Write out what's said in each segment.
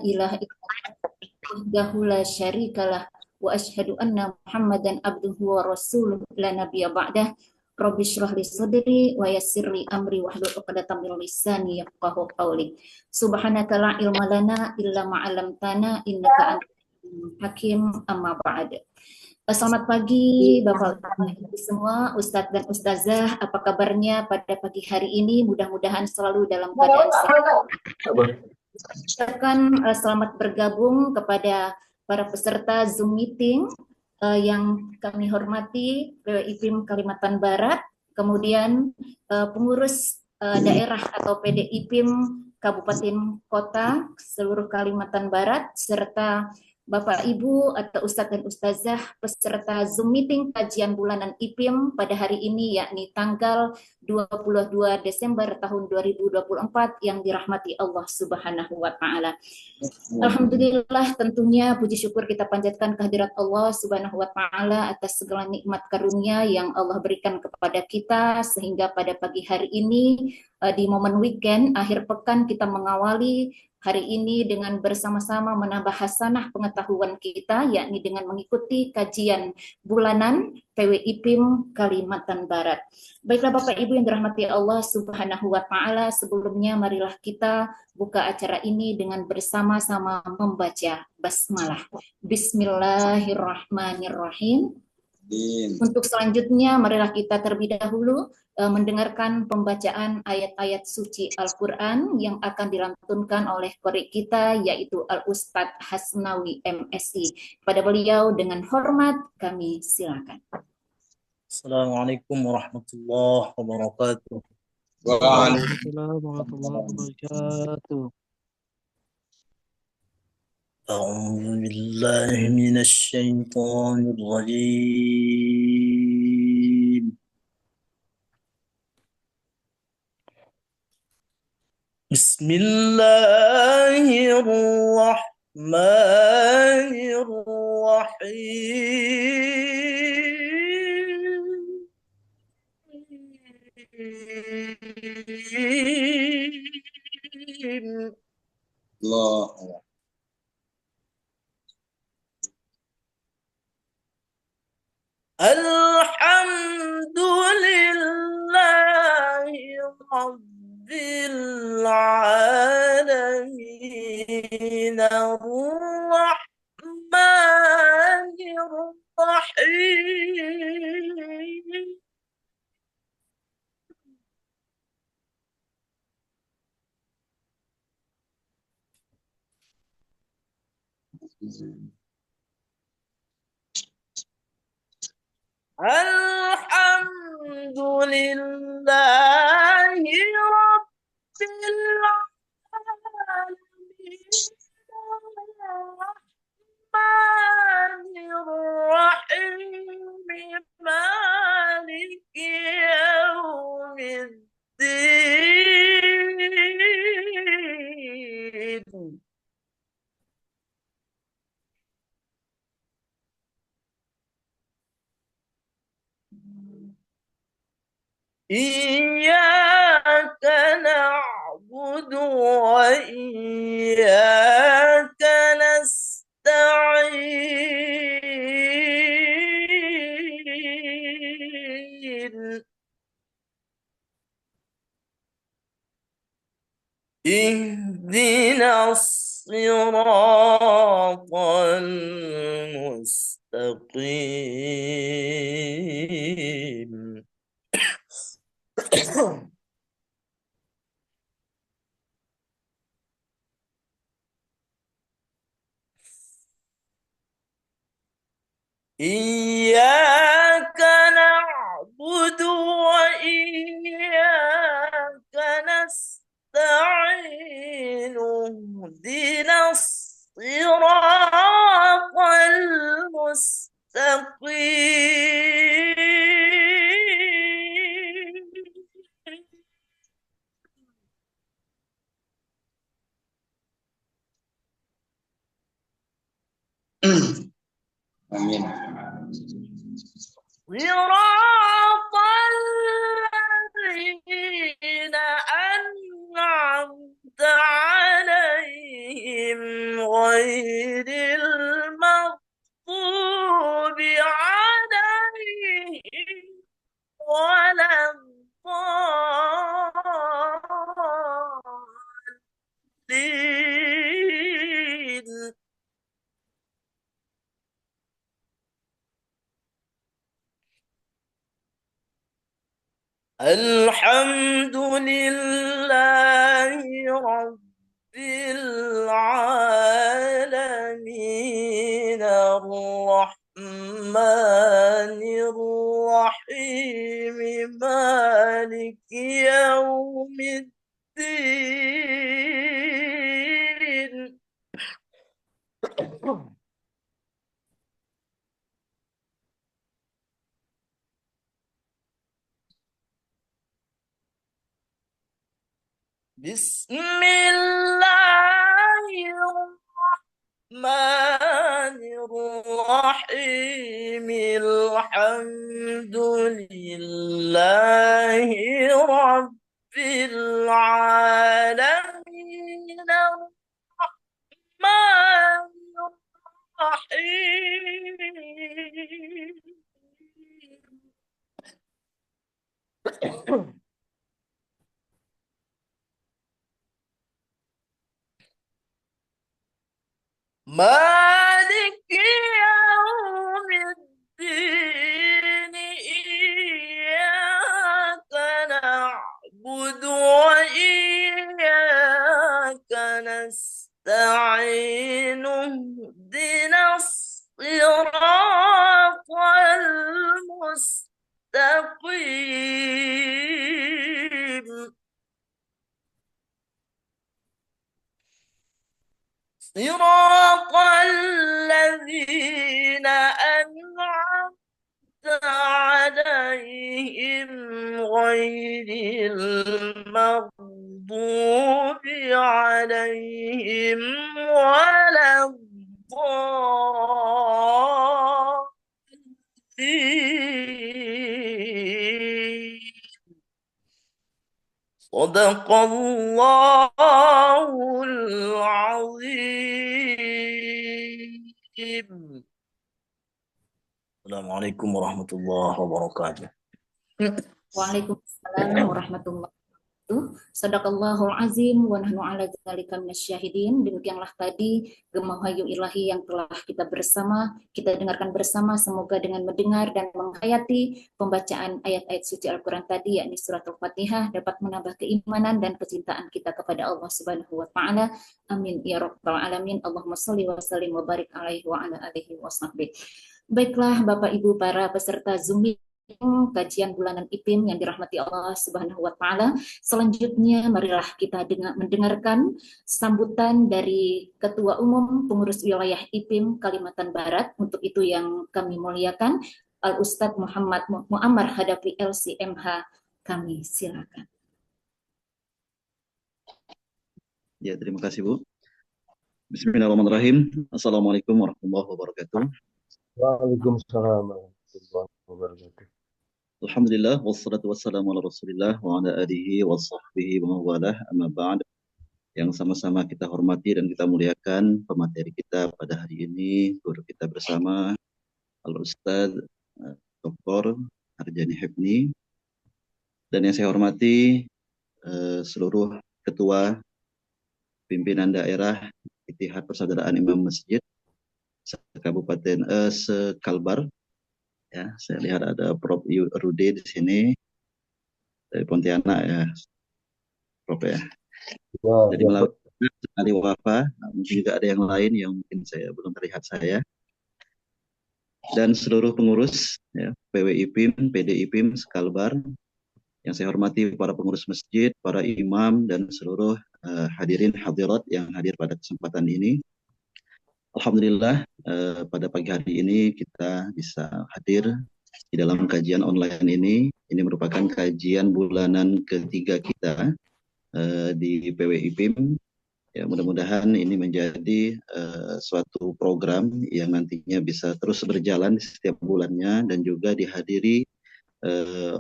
ilaha illallah wahdahu la syarikalah wa asyhadu anna Muhammadan abduhu wa rasuluh la nabiyya ba'dah. Rabbi shrah li sadri wa yassir li amri wahlul 'uqdatam min lisani yafqahu qawli. Subhanaka la ilma lana illa ma 'allamtana innaka antal hakim, amma ba'd. Selamat pagi Bapak Ibu semua, Ustadz dan Ustazah. Apa kabarnya pada pagi hari ini? Mudah-mudahan selalu dalam keadaan sehat. Selamat bergabung kepada para peserta Zoom meeting yang kami hormati, PWIPIM Kalimantan Barat, kemudian pengurus daerah atau PDIPIM Kabupaten Kota seluruh Kalimantan Barat, serta Bapak Ibu atau Ustadz dan Ustazah peserta Zoom meeting kajian bulanan IPIM pada hari ini, yakni tanggal 22 Desember tahun 2024 yang dirahmati Allah Subhanahu wa taala. Alhamdulillah, tentunya puji syukur kita panjatkan kehadirat Allah Subhanahu wa taala atas segala nikmat karunia yang Allah berikan kepada kita, sehingga pada pagi hari ini di momen weekend akhir pekan kita mengawali hari ini dengan bersama-sama menambah hasanah pengetahuan kita, yakni dengan mengikuti kajian bulanan PWIPIM Kalimantan Barat. Baiklah Bapak Ibu yang dirahmati Allah Subhanahu wa taala, sebelumnya marilah kita buka acara ini dengan bersama-sama membaca basmalah. Bismillahirrahmanirrahim. Untuk selanjutnya, marilah kita terlebih dahulu mendengarkan pembacaan ayat-ayat suci Al-Quran yang akan dilantunkan oleh qori kita, yaitu Al-Ustadz Hasnawi MSI. Pada beliau dengan hormat kami silakan. Assalamualaikum warahmatullahi wabarakatuh. Waalaikumsalam warahmatullahi wabarakatuh. أعوذ بالله من الشيطان الرجيم. بسم الله الرحمن الرحيم. الله الحمد لله رب العالمين الرحمن الرحيم الحمد لله رب العالمين الرحمن الرحيم مالك يوم الدين إياك نعبد وإياك نستعين اهدنا الصراط المستقيم إياك نعبد وإياك نستعين اهدنا الصراط المستقيم Amin. صراط الذين أنعمت عليهم غير المغضوب عليهم ولا الضالين. الحمد لله رب العالمين الرحمن الرحيم مالك يوم الدين. بسم الله الرحمن الرحيم الحمد لله رب العالمين الرحمن الرحيم مالك يوم الدين إياك نعبد وإياك نستعين اهدنا الصراط المستقيم صراط الذين أنعمت عليهم غير المغضوب عليهم ولا الضالين. صدق الله العظيم. السلام عليكم ورحمة الله وبركاته. Waalaikumsalam warahmatullahi wabarakatuh. Sadaqallahul azim wa nahnu ala dzalika minasyahidin. Demikianlah tadi Gemah Hayu Ilahi yang telah kita dengarkan bersama, semoga dengan mendengar dan menghayati pembacaan ayat-ayat suci Al-Quran tadi, yakni surat Al-Fatihah, dapat menambah keimanan dan kecintaan kita kepada Allah Subhanahu wa taala. Amin ya rabbal alamin. Allahumma shalli wa sallim wa barik alaihi wa ala alihi wa sahbihi. Baiklah Bapak Ibu para peserta Zoom kajian bulanan IPIM yang dirahmati Allah Subhanahu wa taala. Selanjutnya marilah kita mendengarkan sambutan dari Ketua Umum Pengurus Wilayah IPIM Kalimantan Barat. Untuk itu yang kami muliakan Al Ustadz Muhammad Muammar Hadafi LCMH. Kami silakan. Ya, terima kasih Bu. Bismillahirrahmanirrahim. Assalamualaikum warahmatullahi wabarakatuh. Waalaikumsalam warahmatullahi wabarakatuh. Alhamdulillah, wassalatu wassalamu ala rasulillah wa ala alihi wa sahbihi wa mawalah, amma ba'd. Yang sama-sama kita hormati dan kita muliakan pemateri kita pada hari ini, guru kita bersama Al-Ustadz Dr. Arjani Hifni, dan yang saya hormati seluruh ketua pimpinan daerah Ittihad Persaudaraan Imam Masjid Kabupaten Sekalbar. Ya, saya lihat ada Prof. Rude di sini dari Pontianak ya, Prof ya. Jadi melalui Ali Wafa, mungkin juga ada yang lain yang mungkin saya belum terlihat saya. Dan seluruh pengurus ya, PW IPIM, PD IPIM Sekalbar, yang saya hormati para pengurus masjid, para imam dan seluruh hadirin hadirat yang hadir pada kesempatan ini. Alhamdulillah pada pagi hari ini kita bisa hadir di dalam kajian online ini. Ini merupakan kajian bulanan ketiga kita di PW IPIM. Ya, mudah-mudahan ini menjadi suatu program yang nantinya bisa terus berjalan di setiap bulannya dan juga dihadiri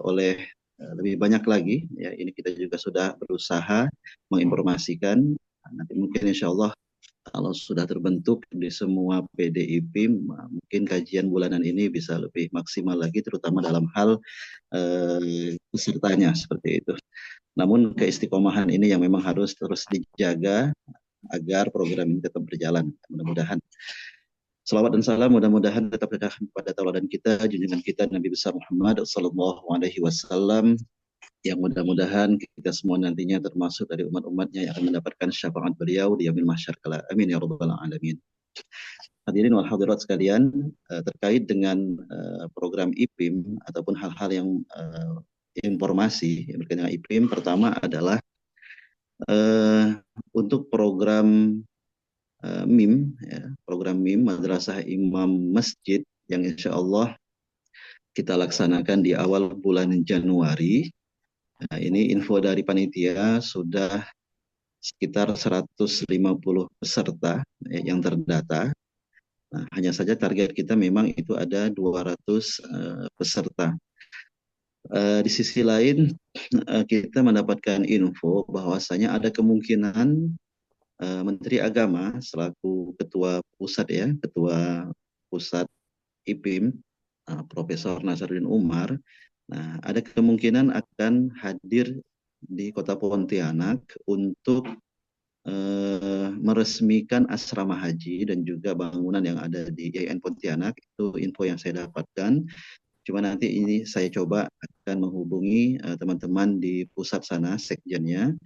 oleh lebih banyak lagi. Ya, ini kita juga sudah berusaha menginformasikan. Nanti mungkin insya Allah Kalau sudah terbentuk di semua PDIPIM, mungkin kajian bulanan ini bisa lebih maksimal lagi, terutama dalam hal pesertanya seperti itu. Namun keistiqomahan ini yang memang harus terus dijaga agar program ini tetap berjalan. Mudah-mudahan selawat dan salam mudah-mudahan tetap tercurahkan kepada tauladan kita, junjungan kita Nabi besar Muhammad Sallallahu Alaihi Wasallam, yang mudah-mudahan kita semua nantinya termasuk dari umat-umatnya yang akan mendapatkan syafaat beliau di yaumil mahsyar kala. Amin ya rabbal alamin. Hadirin wal hadirat sekalian, terkait dengan program IPIM ataupun hal-hal yang informasi yang berkaitan dengan IPIM, pertama adalah untuk program MIM, ya, program MIM Madrasah Imam Masjid yang insya Allah kita laksanakan di awal bulan Januari. Nah, ini info dari panitia sudah sekitar 150 peserta yang terdata. Nah, hanya saja target kita memang itu ada 200 peserta. Di sisi lain kita mendapatkan info bahwasanya ada kemungkinan Menteri Agama selaku ketua pusat ya, ketua pusat IPIM, Profesor Nasaruddin Umar, nah ada kemungkinan akan hadir di Kota Pontianak untuk meresmikan asrama haji dan juga bangunan yang ada di IAIN Pontianak. Itu info yang saya dapatkan. Cuma nanti ini saya coba akan menghubungi teman-teman di pusat sana, sekjennya.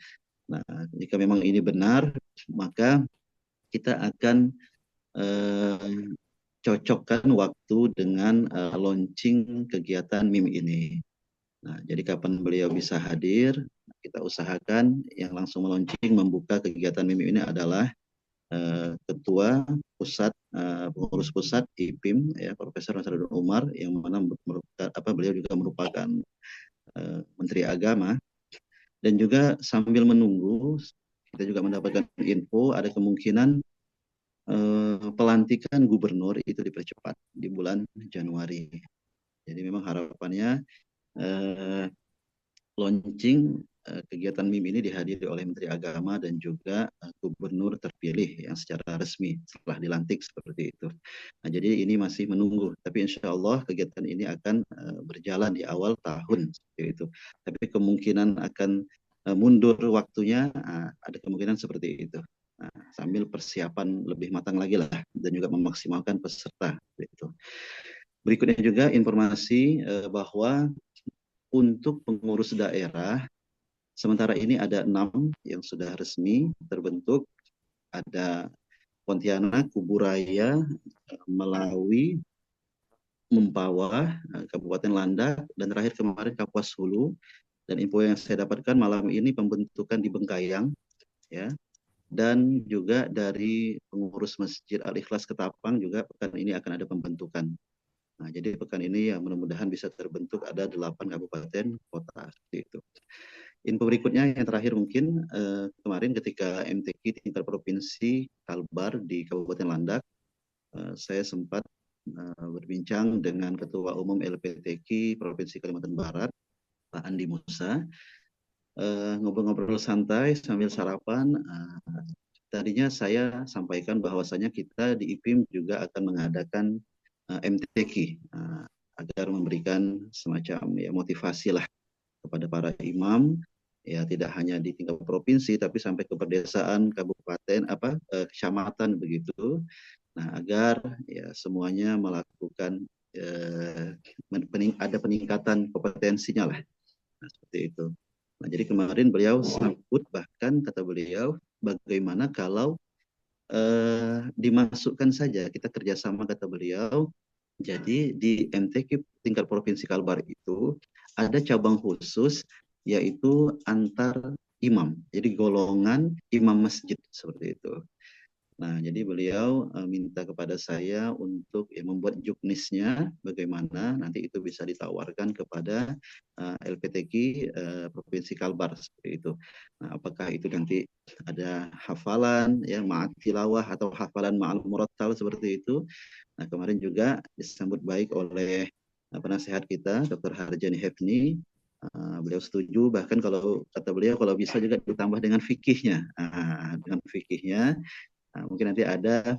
Nah, jika memang ini benar, maka kita akan cocokkan waktu dengan launching kegiatan MIM ini. Nah, jadi kapan beliau bisa hadir, kita usahakan yang langsung meluncing membuka kegiatan MIM ini adalah Ketua Pusat Pengurus Pusat IPIM ya, Profesor Nasaruddin Umar, yang mana beliau juga merupakan Menteri Agama. Dan juga sambil menunggu, kita juga mendapatkan info ada kemungkinan pelantikan gubernur itu dipercepat di bulan Januari. Jadi memang harapannya launching kegiatan MIM ini dihadiri oleh Menteri Agama dan juga gubernur terpilih yang secara resmi setelah dilantik seperti itu. Nah, jadi ini masih menunggu, tapi insya Allah kegiatan ini akan berjalan di awal tahun seperti itu. Tapi kemungkinan akan mundur waktunya, ada kemungkinan seperti itu. Nah, sambil persiapan lebih matang lagi lah dan juga memaksimalkan peserta. Gitu. Berikutnya juga informasi bahwa untuk pengurus daerah, sementara ini ada 6 yang sudah resmi terbentuk. Ada Pontianak, Kuburaya, Melawi, Mempawah, Kabupaten Landak, dan terakhir kemarin Kapuas Hulu. Dan info yang saya dapatkan malam ini pembentukan di Bengkayang, ya. Dan juga dari pengurus Masjid Al-Ikhlas Ketapang juga pekan ini akan ada pembentukan. Nah, jadi pekan ini ya mudah-mudahan bisa terbentuk ada 8 kabupaten kota seperti itu. Info berikutnya yang terakhir mungkin kemarin ketika MTQ tingkat provinsi Kalbar di Kabupaten Landak, saya sempat berbincang dengan Ketua Umum LPTQ Provinsi Kalimantan Barat, Pak Andi Musa, ngobrol-ngobrol santai sambil sarapan. Tadinya saya sampaikan bahwasanya kita di IPIM juga akan mengadakan MTQ agar memberikan semacam ya motivasi lah kepada para imam, ya tidak hanya di tingkat provinsi tapi sampai ke pedesaan, kabupaten, kecamatan begitu. Nah, agar ya semuanya melakukan ada peningkatan kompetensinya lah. Nah, seperti itu. Nah, jadi kemarin beliau sambut, bahkan kata beliau bagaimana kalau dimasukkan saja kita kerjasama, kata beliau. Jadi di MTQ tingkat provinsi Kalbar itu ada cabang khusus yaitu antar imam, jadi golongan imam masjid seperti itu. Nah, jadi beliau minta kepada saya untuk membuat juknisnya bagaimana nanti itu bisa ditawarkan kepada LPTQ Provinsi Kalbar seperti itu. Nah, apakah itu nanti ada hafalan ya ma'at tilawah atau hafalan ma'al murattal seperti itu. Nah, kemarin juga disambut baik oleh penasehat kita Dr. Harjani Hefni. Beliau setuju, bahkan kalau kata beliau kalau bisa juga ditambah dengan fikihnya. Dengan fikihnya Nah, mungkin nanti ada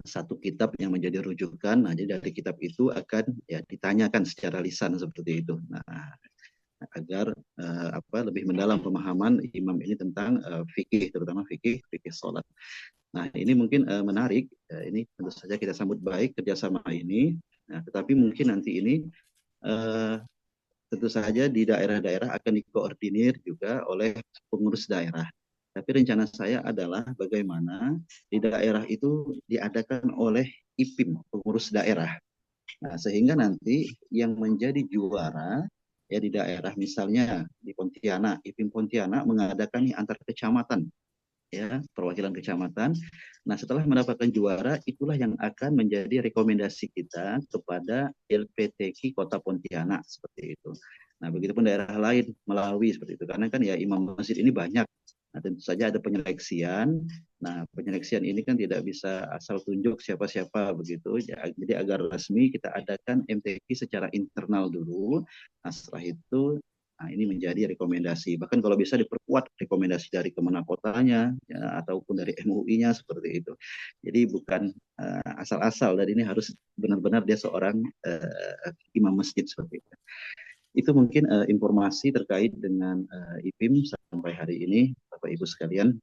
satu kitab yang menjadi rujukan. Nah, jadi dari kitab itu akan ya ditanyakan secara lisan seperti itu. Nah, agar lebih mendalam pemahaman imam ini tentang fikih, terutama fikih sholat. Nah, ini mungkin menarik. Ini tentu saja kita sambut baik kerjasama ini. Nah, tetapi mungkin nanti ini tentu saja di daerah-daerah akan dikoordinir juga oleh pengurus daerah. Tapi rencana saya adalah bagaimana di daerah itu diadakan oleh IPIM, pengurus daerah. Nah, sehingga nanti yang menjadi juara ya di daerah, misalnya di Pontianak, IPIM Pontianak mengadakan antar kecamatan, ya perwakilan kecamatan. Nah, setelah mendapatkan juara, itulah yang akan menjadi rekomendasi kita kepada LPTQ Kota Pontianak seperti itu. Nah, begitupun daerah lain melalui seperti itu, karena kan ya imam masjid ini banyak. Nah, tentu saja ada penyeleksian. Nah, penyeleksian ini kan tidak bisa asal tunjuk siapa-siapa begitu. Jadi agar resmi kita adakan MTQ secara internal dulu. Nah, setelah itu ini menjadi rekomendasi. Bahkan kalau bisa diperkuat rekomendasi dari Kemenak Kotanya ya, ataupun dari MUI-nya seperti itu. Jadi bukan asal-asal, dan ini harus benar-benar dia seorang imam masjid seperti itu. Itu mungkin informasi terkait dengan IPIM sampai hari ini, Bapak Ibu sekalian.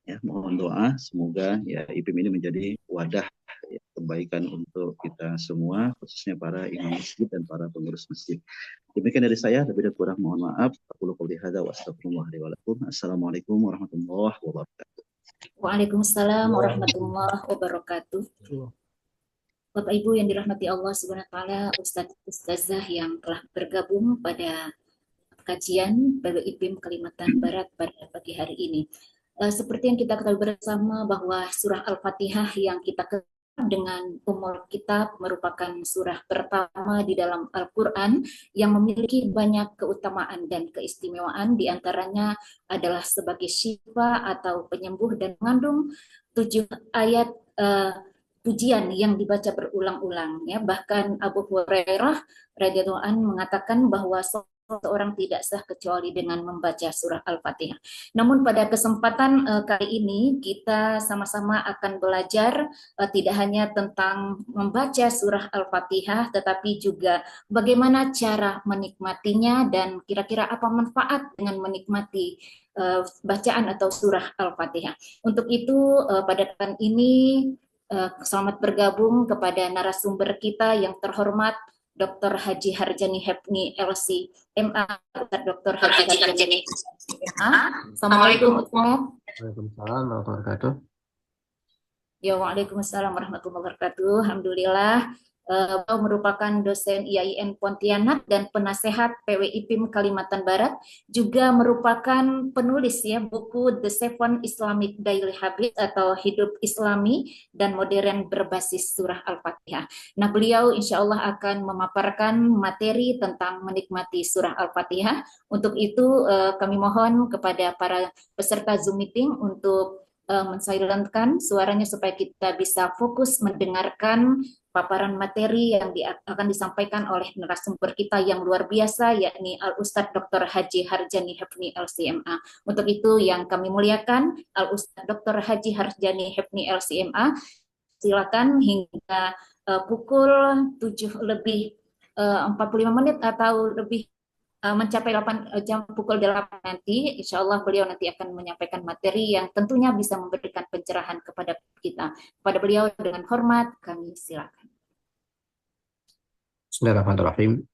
Ya, mohon doa semoga ya IPIM ini menjadi wadah ya, kebaikan untuk kita semua, khususnya para imam masjid dan para pengurus masjid. Demikian dari saya, lebih dan kurang mohon maaf. Aku qouli hadza wa astaghfirullah li wa lakum. Assalamualaikum warahmatullahi wabarakatuh. Waalaikumsalam warahmatullahi wabarakatuh. Bapak Ibu yang dirahmati Allah Subhanahu wa taala, Ustadz Ustazah yang telah bergabung pada kajian PWIPIM Kalimantan Barat pada pagi hari ini. Seperti yang kita ketahui bersama bahwa surah Al-Fatihah yang kita kenal dengan Ummul Kitab merupakan surah pertama di dalam Al-Quran yang memiliki banyak keutamaan dan keistimewaan, diantaranya adalah sebagai syifa atau penyembuh dan mengandung 7 ayat pujian yang dibaca berulang-ulang, ya. Bahkan Abu Hurairah radhiyallahu anhu mengatakan bahwa seorang tidak sah kecuali dengan membaca surah Al-Fatihah. Namun pada kesempatan kali ini kita sama-sama akan belajar tidak hanya tentang membaca surah Al-Fatihah, tetapi juga bagaimana cara menikmatinya dan kira-kira apa manfaat dengan menikmati bacaan atau surah Al-Fatihah. Untuk itu pada kali ini selamat bergabung kepada narasumber kita yang terhormat Dr. Haji Harjani Hepni LC MA, Dr. Haji Harjani MA. Assalamualaikum Ustaz. Waalaikumsalam warahmatullahi wabarakatuh. Ya, waalaikumsalam warahmatullahi wabarakatuh. Alhamdulillah. Beliau merupakan dosen IAIN Pontianak dan penasehat PWIPIM Kalimantan Barat, juga merupakan penulis ya buku The Seven Islamic Daily Habits atau Hidup Islami dan Modern berbasis surah Al-Fatihah. Nah, beliau insya Allah akan memaparkan materi tentang menikmati surah Al-Fatihah. Untuk itu kami mohon kepada para peserta Zoom meeting untuk mensilentkan suaranya supaya kita bisa fokus mendengarkan paparan materi yang akan disampaikan oleh narasumber kita yang luar biasa, yakni Al-Ustadz Dr. Haji Harjani Hepni LCMA. Untuk itu yang kami muliakan Al-Ustadz Dr. Haji Harjani Hepni LCMA, silakan hingga pukul 7 lebih 45 menit atau lebih mencapai 8 jam pukul 8 nanti, insya Allah beliau nanti akan menyampaikan materi yang tentunya bisa memberikan pencerahan kepada kita. Kepada beliau dengan hormat kami silakan. Bismillahirrahmanirrahim.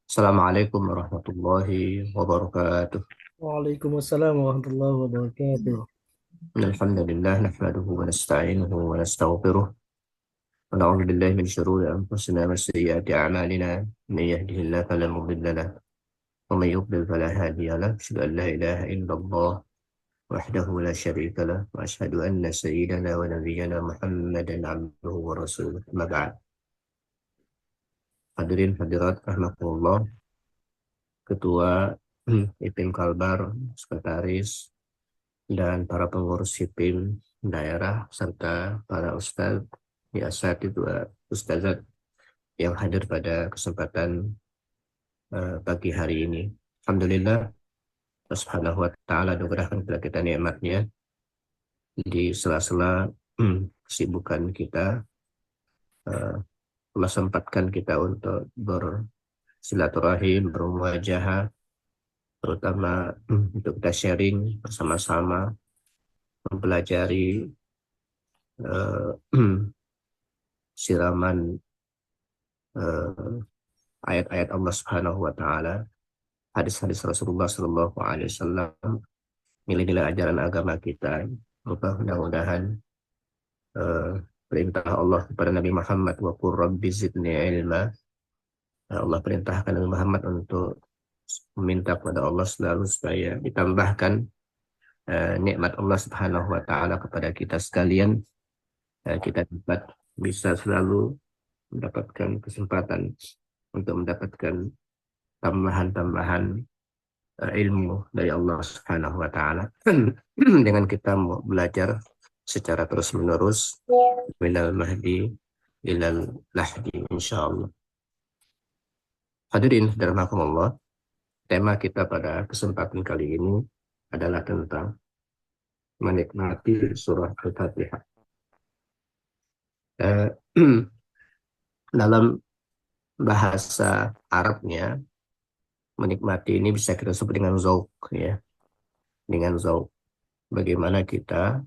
Assalamualaikum warahmatullahi wabarakatuh. Waalaikumsalam warahmatullahi wabarakatuh. Alhamdulillah nahmaduhu wa nasta'inuhu wa nastaghfiruh wa na'udzu billahi min syururi anfusina wa sayyiati a'malina may yahdihillahu fala mudilla lahu wa may yudlil fala hadiya lahu asyhadu an la ilaha illallah wahdahu la syarika lahu wa asyhadu anna sayyidana wa nabiyyana Muhammadan 'abduhu wa rasuluh. Amma ba'd. Hadirin hadirat rahimakumullah, Ketua IPIM Kalbar, Sekretaris, dan para pengurus IPIM daerah, serta para ustadz, asatidz, ustazat yang hadir pada kesempatan pagi hari ini. Alhamdulillah, Allah Subhanahu wa Ta'ala anugerahkan kepada kita nikmatnya di sela-sela kesibukan kita, Allah sempatkan kita untuk bersilaturahim, bermuajahah, terutama untuk kita sharing bersama-sama, mempelajari uh, siraman ayat-ayat Allah Subhanahu wa taala, hadis-hadis Rasulullah sallallahu alaihi wasallam, nilai-nilai ajaran agama kita. Mudah-mudahan perintah Allah kepada Nabi Muhammad, wa qur rabbi zidni ilma. Allah perintahkan Nabi Muhammad untuk meminta kepada Allah selalu supaya ditambahkan nikmat Allah Subhanahu wa taala kepada kita sekalian, kita dapat bisa selalu mendapatkan kesempatan untuk mendapatkan tambahan-tambahan ilmu dari Allah Subhanahu wa taala dengan kita mau belajar secara terus-menerus minal mahdi ilal lahdi insyaallah. Hadirin rahimakumullah, tema kita pada kesempatan kali ini adalah tentang menikmati surah Al-Fatihah. Dalam bahasa Arabnya, menikmati ini bisa kita sebut dengan zauq, ya, dengan zauq. Bagaimana kita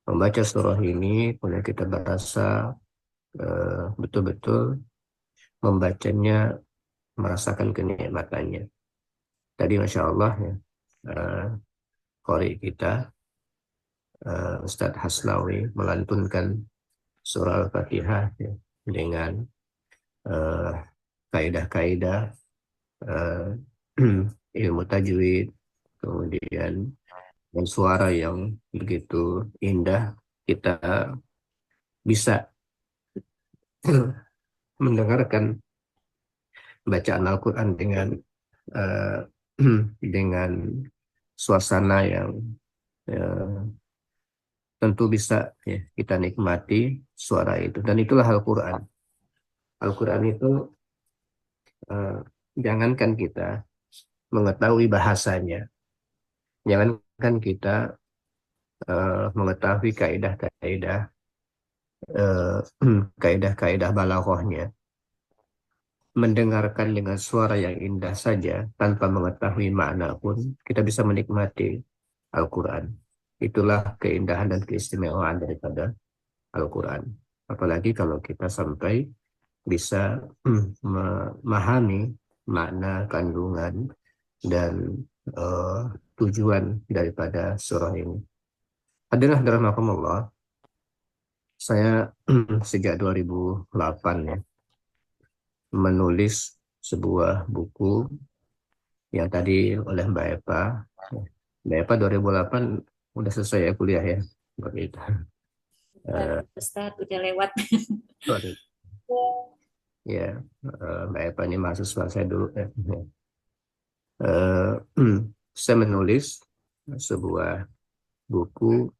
membaca surah ini, kemudian kita merasa betul-betul membacanya, merasakan kenikmatannya. Tadi Masya Allah, ya, qari kita Ustadz Hasnawi melantunkan surah Al-Fatihah, ya, dengan kaidah-kaidah ilmu tajwid, kemudian dan suara yang begitu indah. Kita bisa mendengarkan bacaan Al-Quran dengan suasana yang tentu bisa, ya, kita nikmati suara itu. Dan itulah Al-Quran. Al-Quran itu jangankan kita mengetahui bahasanya, jangankan kita mengetahui kaidah-kaidah balaghahnya, mendengarkan dengan suara yang indah saja tanpa mengetahui makna pun kita bisa menikmati Al-Quran. Itulah keindahan dan keistimewaan daripada Al-Quran. Apalagi kalau kita sampai bisa memahami makna, kandungan, dan tujuan daripada surah ini. Hadirin rahimakumullah, saya sejak 2008, ya, menulis sebuah buku yang tadi oleh Mbak Eva. Mbak Eva 2008 udah selesai ya kuliah, ya, begitu. Ustaz, udah lewat. Ya, Mbak Eva ini mahasiswa saya dulu. Saya menulis sebuah buku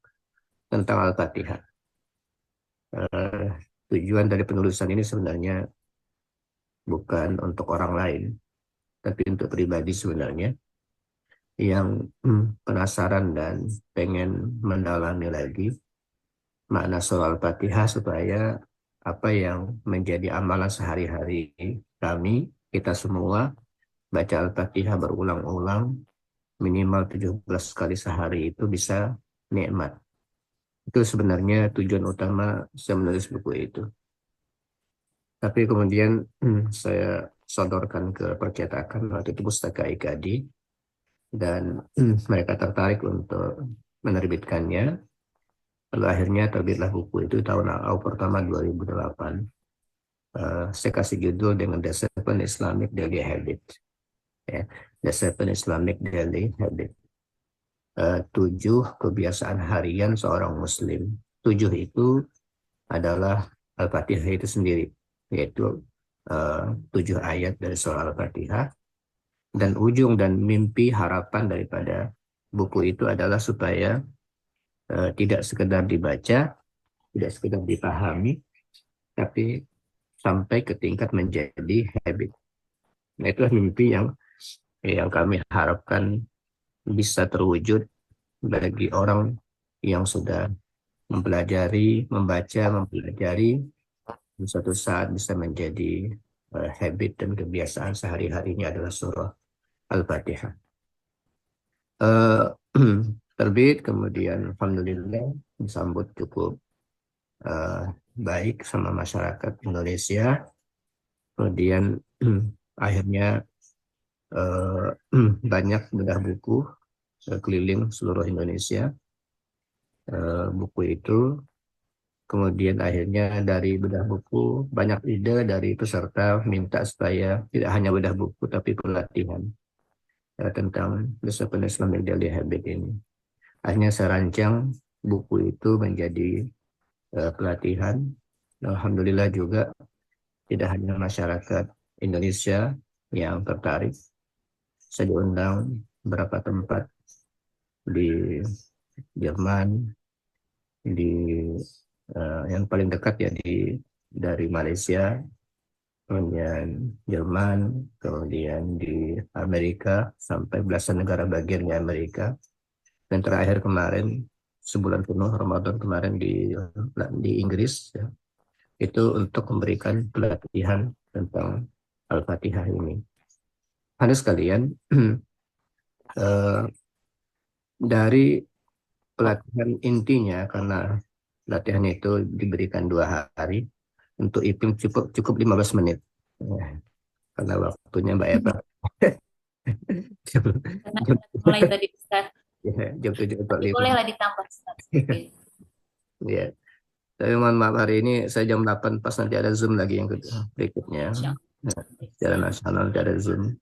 tentang Al-Fatihah. Tujuan dari penulisan ini sebenarnya bukan untuk orang lain, tapi untuk pribadi sebenarnya yang penasaran dan pengen mendalami lagi makna surah Al-Fatihah, supaya apa yang menjadi amalan sehari-hari kami, kita semua, baca Al-Fatihah berulang-ulang minimal 17 kali sehari itu bisa nikmat. Itu sebenarnya tujuan utama saya menulis buku itu. Tapi kemudian saya sodorkan ke percetakan, waktu itu Pustaka IKADI, dan mereka tertarik untuk menerbitkannya. Lalu akhirnya terbitlah buku itu tahun awal pertama 2008. Saya kasih judul dengan The Seven Islamic Daily Habit, ya, The Seven Islamic Daily Habit. 7 kebiasaan harian seorang Muslim. 7 itu adalah Al-Fatihah itu sendiri, yaitu 7 ayat dari surah Al-Fatihah. Dan ujung dan mimpi harapan daripada buku itu adalah supaya tidak sekedar dibaca, tidak sekedar dipahami, tapi sampai ke tingkat menjadi habit. Nah, itulah mimpi yang kami harapkan bisa terwujud bagi orang yang sudah mempelajari, membaca, mempelajari, suatu saat bisa menjadi habit dan kebiasaan sehari-harinya adalah surah Al-Fatihah. Eh, terbit, kemudian Alhamdulillah disambut cukup eh, baik sama masyarakat Indonesia. Kemudian akhirnya eh, banyak bedah buku keliling seluruh Indonesia. Buku itu kemudian akhirnya dari bedah buku banyak ide dari peserta minta supaya tidak hanya bedah buku tapi pelatihan tentang Discipline Islamic Daily Habit ini. Akhirnya saya rancang buku itu menjadi pelatihan. Alhamdulillah juga tidak hanya masyarakat Indonesia yang tertarik. Saya diundang beberapa tempat di Jerman, di yang paling dekat ya dari Malaysia, kemudian Jerman, kemudian di Amerika sampai belasan negara bagian di Amerika, dan terakhir kemarin sebulan penuh Ramadan kemarin di Inggris ya, itu untuk memberikan pelatihan tentang Al-Fatihah ini. Hanya sekalian eh, dari pelatihan intinya karena latihan itu diberikan 2 hari, untuk IPIM cukup 15 menit. Ya, karena waktunya Mbak Eva. Karena mulai tadi Ustaz. Ya, jam Tapi 7.45. bolehlah ditambah Ustaz. Oke. Ya. Tapi mohon maaf hari ini saya jam 8 pas nanti ada Zoom lagi yang berikutnya. Insya Nah, secara nasional nanti ada Zoom.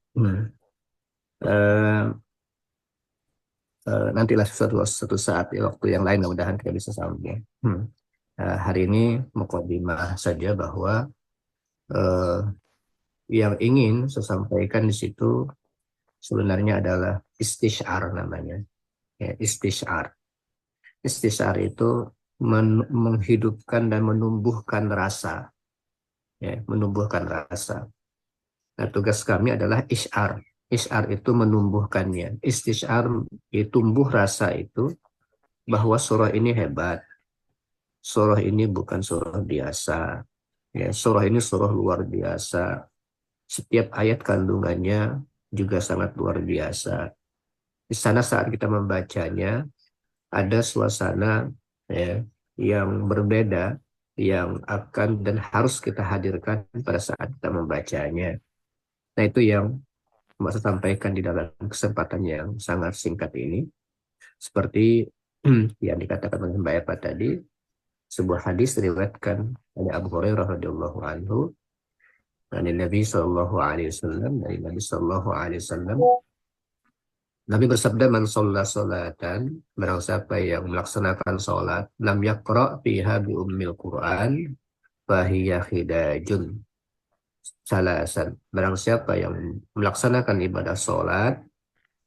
Eh, nantilah suatu saat ya, waktu yang lain mudah-mudahan kita bisa sambung. Hari ini mukadimah saja bahwa eh, yang ingin saya sampaikan di situ sebenarnya adalah istisyar namanya. Ya, istisyar. Istisyar itu menghidupkan dan menumbuhkan rasa. Ya, menumbuhkan rasa. Nah, tugas kami adalah isyar. Isyar itu menumbuhkannya. Istisyar itu tumbuh rasa itu bahwa surah ini hebat. Surah ini bukan surah biasa. Ya, surah ini surah luar biasa. Setiap ayat kandungannya juga sangat luar biasa. Di sana saat kita membacanya, ada suasana ya, yang berbeda, yang akan dan harus kita hadirkan pada saat kita membacanya. Nah, itu yang mau saya sampaikan di dalam kesempatan yang sangat singkat ini. Seperti yang dikatakan oleh Mbak Eva tadi, sebuah hadis diriwayatkan oleh Abu Hurairah radhiyallahu anhu dari Nabi Shallallahu Alaihi Wasallam, dari Nabi Shallallahu Alaihi Wasallam, Nabi bersabda, man sholla sholatan, barang siapa yang melaksanakan sholat, lam yaqra fiha bi ummil Qur'an, fahiya khidajun salasan. Barang siapa yang melaksanakan ibadah sholat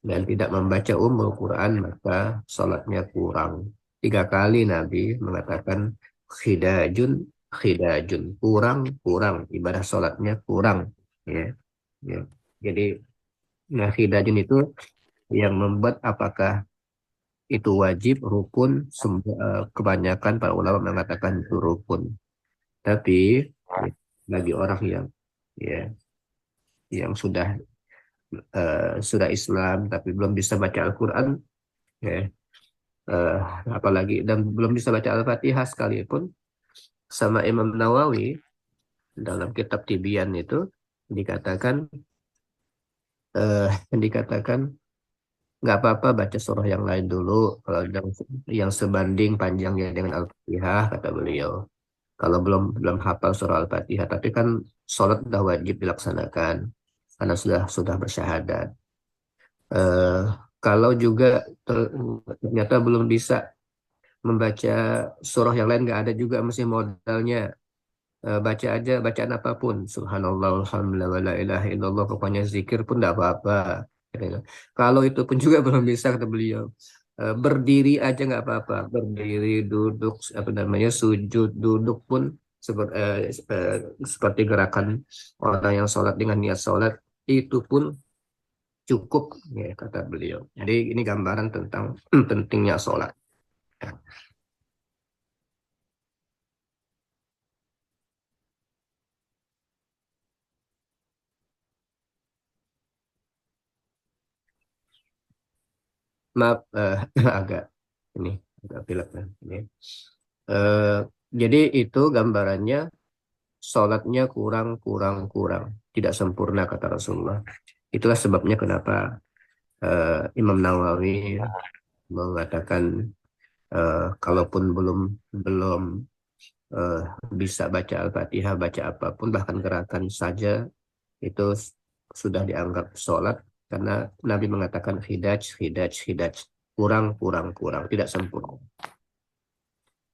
dan tidak membaca ummul Quran, maka sholatnya kurang. 3 kali Nabi mengatakan khidajun, khidajun, kurang, ibadah sholatnya kurang. Ya, ya. Jadi, nah khidajun itu yang membuat apakah itu wajib, rukun, kebanyakan para ulama mengatakan itu rukun. Tapi bagi orang yang ya yang sudah Islam tapi belum bisa baca Al-Quran, ya, eh, apalagi dan belum bisa baca Al-Fatihah sekalipun, sama Imam Nawawi dalam kitab Tibyan itu dikatakan dikatakan nggak apa-apa baca surah yang lain dulu kalau yang sebanding panjangnya dengan Al-Fatihah, kata beliau. Kalau belum hafal surah Al-Fatihah, tapi kan sholat sudah wajib dilaksanakan karena sudah bersyahadat. Eh, Kalau juga ternyata belum bisa membaca surah yang lain, nggak ada juga mesti modalnya. Baca aja bacaan apapun, subhanallah, alhamdulillah, wa la ilaha illallah, pokoknya zikir pun nggak apa-apa. Kalau itu pun juga belum bisa, kata beliau, berdiri aja nggak apa-apa, berdiri, duduk, apa namanya, sujud, duduk pun seperti gerakan orang yang sholat dengan niat sholat, itu pun cukup, ya, kata beliau. Jadi ini gambaran tentang pentingnya sholat. Maaf, agak ini agak pilek kan. Ini. Eh, jadi itu gambarannya sholatnya kurang, kurang, kurang. Tidak sempurna kata Rasulullah. Itulah sebabnya kenapa Imam Nawawi mengatakan kalaupun belum belum eh, bisa baca Al-Fatihah, baca apapun, bahkan gerakan saja itu sudah dianggap sholat karena Nabi mengatakan hidaj, hidaj, hidaj. Kurang, kurang, kurang. Tidak sempurna.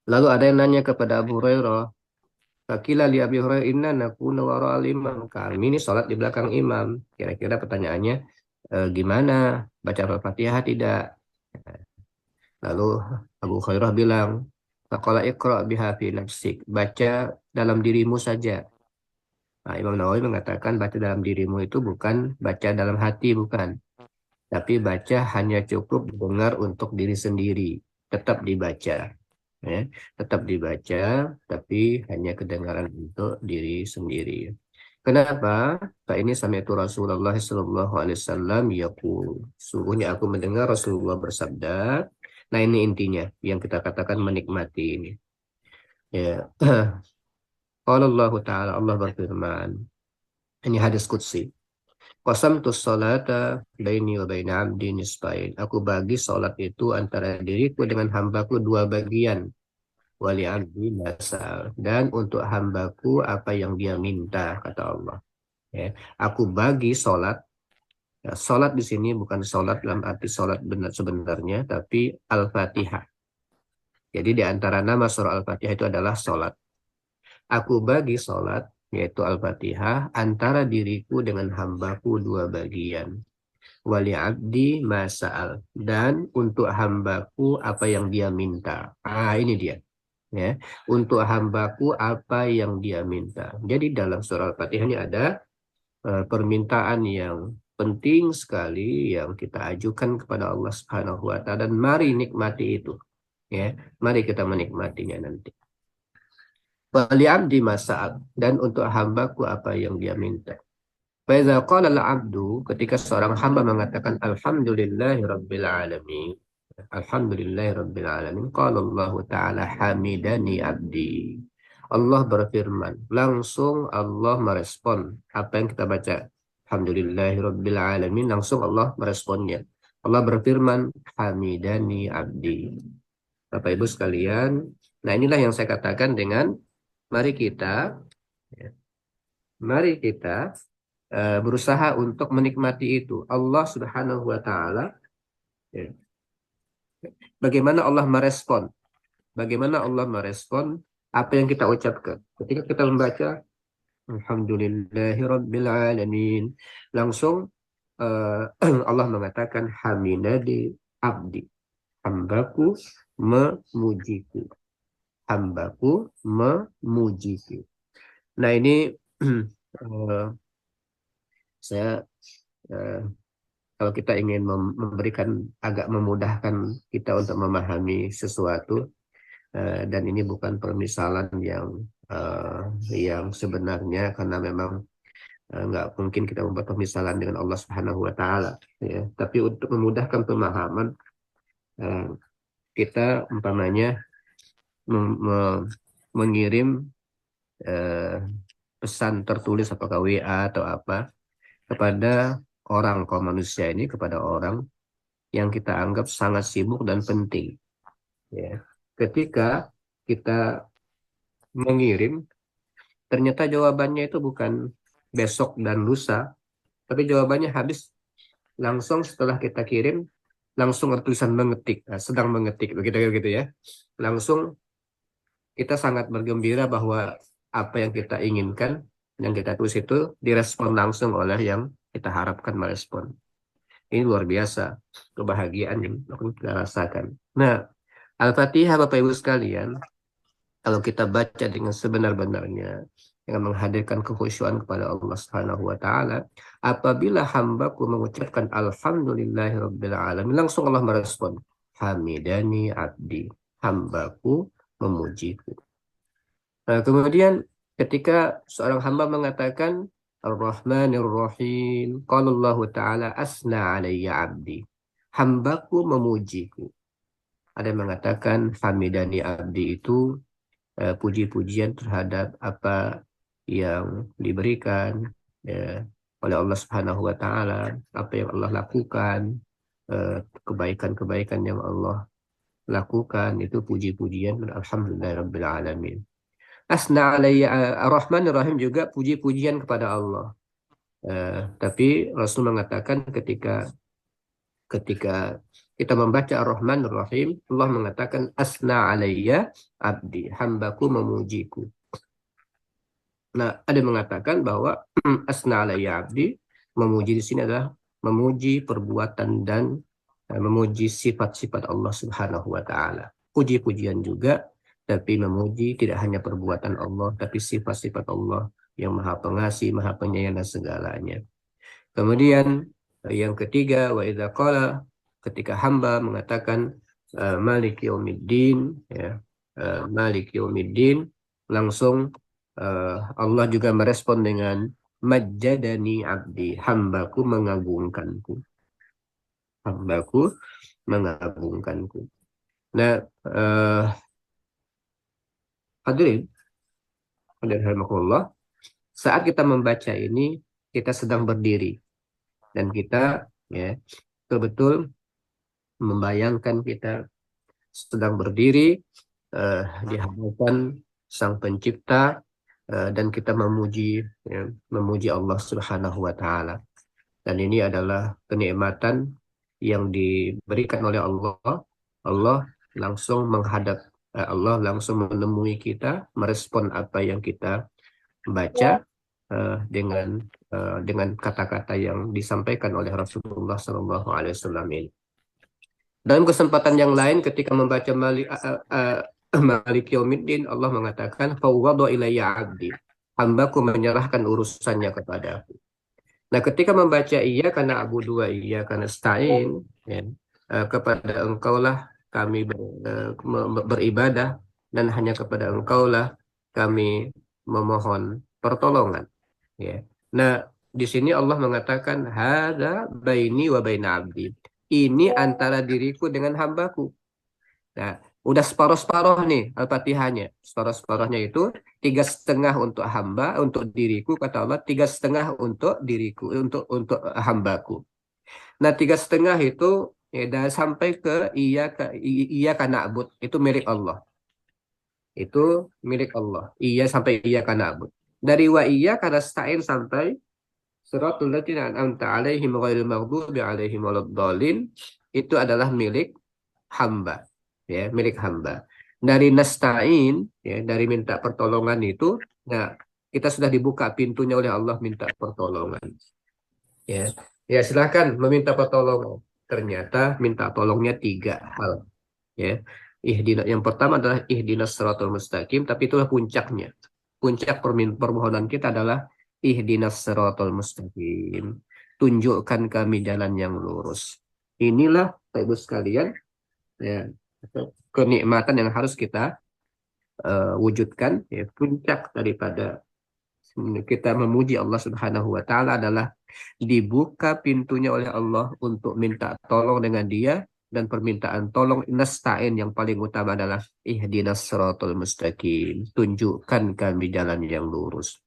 Lalu ada yang nanya kepada Abu Hurairah, Fakila li Abi Hurairah inna nakuna wara al-imam. Kami ini sholat di belakang imam. Kira-kira pertanyaannya, gimana? Baca Al-Fatihah tidak? Lalu Abu Hurairah bilang, Faqala iqra' biha fi nafsik. Baca dalam dirimu saja. Nah, Imam Nawawi mengatakan baca dalam dirimu itu bukan baca dalam hati, bukan. Tapi baca hanya cukup dengar untuk diri sendiri. Tetap dibaca. Ya, tetap dibaca, tapi hanya kedengaran untuk diri sendiri. Kenapa? Pak ini sampai itu Rasulullah Sallallahu Alaihi Wasallam yaqul. Sungguhnya aku mendengar Rasulullah bersabda. Nah ini intinya yang kita katakan menikmati ini. Ya, Qala Allah Ta'ala Allah berfirman. Ini hadis qudsi. Qasamtu sholata baini wa baina abdi nisfain. Aku bagi salat itu antara diriku dengan hambaku dua bagian. Wali abdi masal. Dan untuk hambaku apa yang dia minta, kata Allah. Ya. Aku bagi salat. Ya, salat di sini bukan salat dalam arti salat benar sebenarnya, tapi Al-Fatihah. Jadi di antara nama surah Al-Fatihah itu adalah salat. Aku bagi salat, yaitu Al-Fatihah, antara diriku dengan hambaku dua bagian. Wali abdi masal. Dan untuk hambaku apa yang dia minta. Ini dia. Ya, untuk hambaku apa yang dia minta. Jadi dalam surah Al-Fatihah ini ada permintaan yang penting sekali yang kita ajukan kepada Allah Subhanahu wa taala dan mari nikmati itu. Ya, mari kita menikmatinya nanti. Wali abdi masa'al dan untuk hambaku apa yang dia minta. Faiza qala al-abdu ketika seorang hamba mengatakan alhamdulillahi rabbil alamin. Alhamdulillahi rabbil alamin. Qala Allah taala hamidani abdi. Allah berfirman, langsung Allah merespon apa yang kita baca. Alhamdulillahi rabbil alamin, langsung Allah meresponnya. Allah berfirman, hamidani abdi. Bapak Ibu sekalian, nah inilah yang saya katakan dengan mari kita berusaha untuk menikmati itu. Allah Subhanahu wa taala bagaimana Allah merespon? Bagaimana Allah merespon apa yang kita ucapkan? Ketika kita membaca Alhamdulillahirabbil alamin, langsung Allah mengatakan hamidani abdi. Hambaku memujiku. Hambaku memujiku. Nah ini saya kalau kita ingin memberikan agak memudahkan kita untuk memahami sesuatu dan ini bukan permisalan yang sebenarnya karena memang nggak mungkin kita membuat permisalan dengan Allah Subhanahu wa taala ya. Tapi untuk memudahkan pemahaman kita umpamanya mengirim pesan tertulis apakah WA atau apa kepada orang kaum manusia ini, kepada orang yang kita anggap sangat sibuk dan penting ya. Ketika kita mengirim ternyata jawabannya itu bukan besok dan lusa, tapi jawabannya habis langsung setelah kita kirim, langsung ada tulisan mengetik, sedang mengetik begitu ya. Langsung kita sangat bergembira bahwa apa yang kita inginkan, yang kita tulis itu direspon langsung oleh yang kita harapkan merespon. Ini luar biasa kebahagiaan yang kita rasakan. Nah, Al-Fatihah Bapak Ibu sekalian, kalau kita baca dengan sebenar-benarnya, dengan menghadirkan kekhusyuan kepada Allah Subhanahu wa taala, apabila hambaku mengucapkan alhamdulillahirabbil alamin, langsung Allah merespon, hamidani abdi. hambaku memujiku. Nah, kemudian ketika seorang hamba mengatakan Ar-Rahmanir Rahim, qala Allah Ta'ala asna alayya abdi. Hambaku memujiku. Ada yang mengatakan hamidani abdi itu puji-pujian terhadap apa yang diberikan oleh Allah Subhanahu wa taala, apa yang Allah lakukan, kebaikan-kebaikan yang Allah lakukan itu puji-pujian dan alhamdulillahirabbil alamin. Asna alayya Ar-Rahman Ar-Rahim juga puji-pujian kepada Allah. Tapi Rasul mengatakan ketika kita membaca Ar-Rahman Ar-Rahim, Allah mengatakan asna alayya abdi, hambaku memujiku. Nah, ada yang mengatakan bahwa asna alayya abdi, memuji di sini adalah memuji perbuatan dan memuji sifat-sifat Allah Subhanahu wa taala. Puji-pujian juga, tapi memuji tidak hanya perbuatan Allah, tapi sifat-sifat Allah yang Maha Pengasih, Maha Penyayang dan segalanya. Kemudian yang ketiga, wa idza qala, ketika hamba mengatakan Maliki yaumiddin, ya, Maliki yaumiddin, langsung Allah juga merespon dengan majjadani abdi, hambaku mengagungkanku. Hambaku mengagungkanku. Nah, hadirin rahimakumullah, saat kita membaca ini kita sedang berdiri dan kita ya betul-betul membayangkan kita sedang berdiri di hadapan Sang Pencipta dan kita memuji Allah Subhanahu wa taala. Dan ini adalah kenikmatan yang diberikan oleh Allah. Allah langsung menghadap, Allah langsung menemui kita, merespon apa yang kita baca dengan kata-kata yang disampaikan oleh Rasulullah SAW ini. Dalam kesempatan yang lain ketika membaca Malik Yaumiddin, Allah mengatakan fawwada ilayya abdi, hambaku menyerahkan urusannya kepadaku. Nah, ketika membaca iyyaka na'budu wa iyyaka nasta'in, ya, kepada engkaulah kami beribadah dan hanya kepada engkaulah kami memohon pertolongan. Ya. Nah, di sini Allah mengatakan hadza baini wa baina abdi. Ini antara diriku dengan hambaku. Nah, udah separuh-separuh nih Al-Fatihahnya. Separuh-separuhnya itu 3,5 untuk hamba, untuk diriku, kata Allah, 3,5 untuk diriku, untuk hambaku. Nah, 3,5 itu ya, sampai ke iyyaka na'bud, itu milik Allah. Itu milik Allah. Iya sampai iyyaka na'bud. Dari wa iyyaka nasta'in sampai siratal ladzina an'amta 'alaihim ghairil maghdubi 'alaihim waladdallin, itu adalah milik hamba, ya, milik hamba. Dari nasta'in, ya, dari minta pertolongan itu, nah, kita sudah dibuka pintunya oleh Allah minta pertolongan. Ya, ya silakan meminta pertolongan. Ternyata minta tolongnya 3 hal. Ya, yang pertama adalah ihdinas siratal mustaqim, tapi itulah puncaknya. Puncak permohonan kita adalah ihdinas siratal mustaqim. Tunjukkan kami jalan yang lurus. Inilah Bapak Ibu sekalian, ya, kenikmatan yang harus kita wujudkan, ya, puncak daripada kita memuji Allah Subhanahu wa taala adalah dibuka pintunya oleh Allah untuk minta tolong dengan Dia, dan permintaan tolong nasta'in yang paling utama adalah ihdinas siratal mustaqim, tunjukkan kami jalan yang lurus.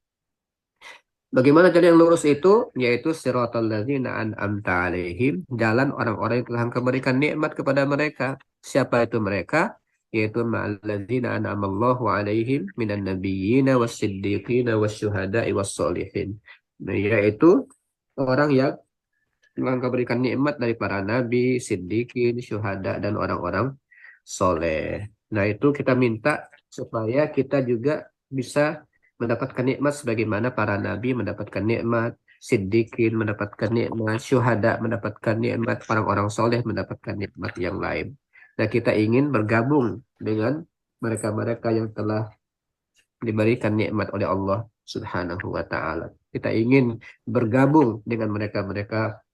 Bagaimana jalan yang lurus itu? Yaitu siratal ladzina an'amta 'alaihim, jalan orang-orang yang telah Engkau berikan nikmat kepada mereka. Siapa itu mereka? Yaitu ma'alladzina an'amallahu 'alaihim minan nabiyyina was-siddiqina wasyuhada'i was-sholihin. Yaitu orang yang Engkau berikan nikmat dari para nabi, siddiqin, syuhada, dan orang-orang soleh. Nah, itu kita minta supaya kita juga bisa mendapatkan nikmat sebagaimana para nabi mendapatkan nikmat, siddiqin mendapatkan nikmat, syuhada mendapatkan nikmat, orang-orang soleh mendapatkan nikmat yang lain. Nah, kita ingin bergabung dengan mereka-mereka yang telah diberikan nikmat oleh Allah Subhanahu wa ta'ala. Kita ingin bergabung dengan mereka-mereka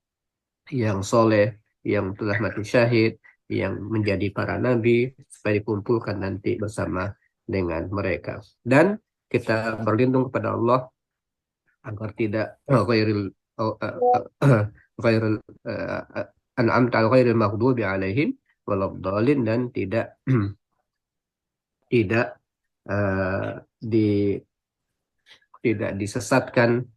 yang soleh, yang telah mati syahid, yang menjadi para nabi supaya dikumpulkan nanti bersama dengan mereka. Dan kita berlindung kepada Allah agar tidak ghairil an'amta al ghairil maghdubi alaihim waladdallin, dan tidak tidak eh, di tidak disesatkan,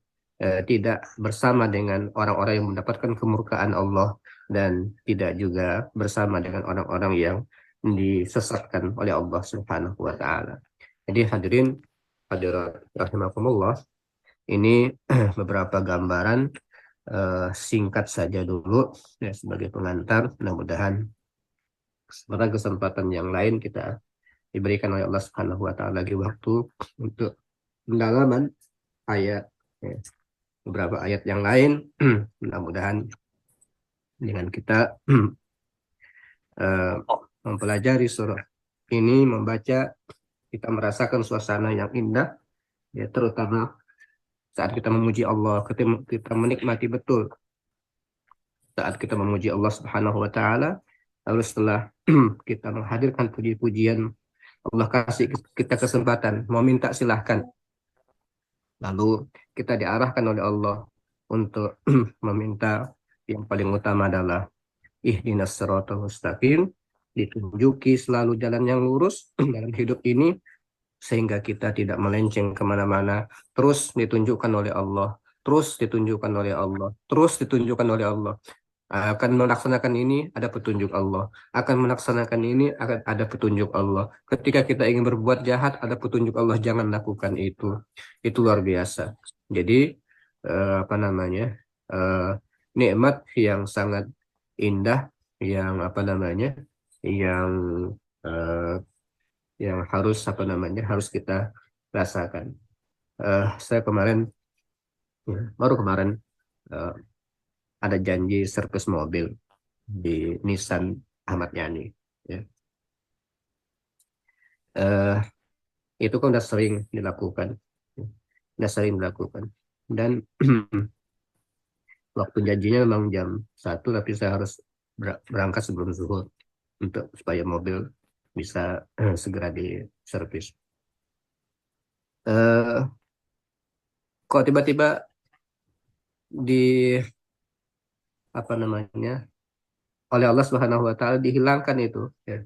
tidak bersama dengan orang-orang yang mendapatkan kemurkaan Allah, dan tidak juga bersama dengan orang-orang yang disesatkan oleh Allah Subhanahu wa taala. Jadi hadirin hadirat rahimakumullah, ini beberapa gambaran singkat saja dulu ya sebagai pengantar. Mudah-mudahan pada kesempatan yang lain kita diberikan oleh Allah Subhanahu wa taala lagi waktu untuk pendalaman ayat ya, beberapa ayat yang lain. Mudah-mudahan dengan kita mempelajari surah ini, membaca, kita merasakan suasana yang indah ya, terutama saat kita memuji Allah, kita menikmati betul saat kita memuji Allah Subhanahu wa taala. Lalu setelah kita menghadirkan puji-pujian, Allah kasih kita kesempatan mau minta, silahkan. Lalu kita diarahkan oleh Allah untuk meminta yang paling utama adalah ihdinas siratal mustaqim, ditunjuki selalu jalan yang lurus dalam hidup ini sehingga kita tidak melenceng kemana-mana, terus ditunjukkan oleh Allah, terus ditunjukkan oleh Allah, terus ditunjukkan oleh Allah. Akan melaksanakan ini ada petunjuk Allah, akan melaksanakan ini akan ada petunjuk Allah. Ketika kita ingin berbuat jahat ada petunjuk Allah, jangan lakukan itu. Itu luar biasa. Jadi apa namanya, nikmat yang sangat indah, yang apa namanya, yang harus apa namanya, harus kita rasakan. Saya baru kemarin ada janji servis mobil di Nissan Ahmad Yani ya. Itu kan udah sering dilakukan dan waktu janjinya memang jam 1, tapi saya harus berangkat sebelum zuhur untuk supaya mobil bisa segera diservis. Kok tiba-tiba di apa namanya, oleh Allah Subhanahu wa taala dihilangkan itu ya.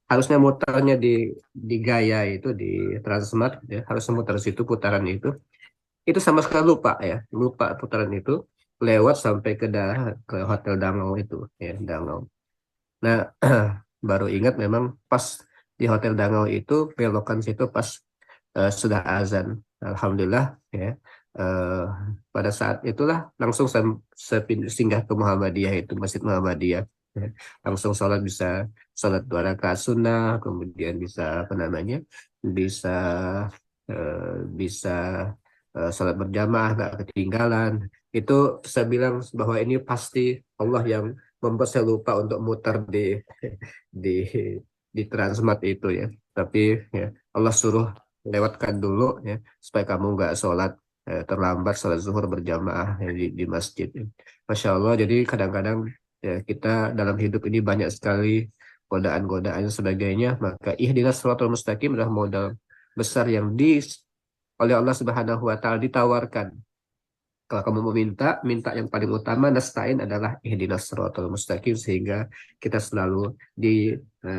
Harusnya mutarnya di Gaya itu, di Transmart ya, harusnya mutar situ putaran itu sama sekali lupa putaran itu, lewat sampai ke Hotel Dangau itu ya, Dangau. Nah baru ingat memang pas di Hotel Dangau itu belokan situ pas sudah azan. Alhamdulillah ya, pada saat itulah langsung singgah ke Muhammadiyah, itu Masjid Muhammadiyah ya. Langsung bisa sholat 2 rakaat sunnah, kemudian bisa apa namanya, bisa bisa sholat berjamaah, nggak ketinggalan. Itu saya bilang bahwa ini pasti Allah yang membuat saya lupa untuk muter di di Transmart itu ya. Tapi ya Allah suruh lewatkan dulu ya supaya kamu nggak sholat terlambat sholat zuhur berjamaah ya, di masjid. Masya Allah. Jadi kadang-kadang ya kita dalam hidup ini banyak sekali godaan-godaan dan sebagainya. Maka ihdinas shiratal mustaqim adalah modal besar yang oleh Allah Subhanahu wa taala ditawarkan. Kalau kamu minta yang paling utama, nasta'in adalah ihdinas shiratal mustaqim, sehingga kita selalu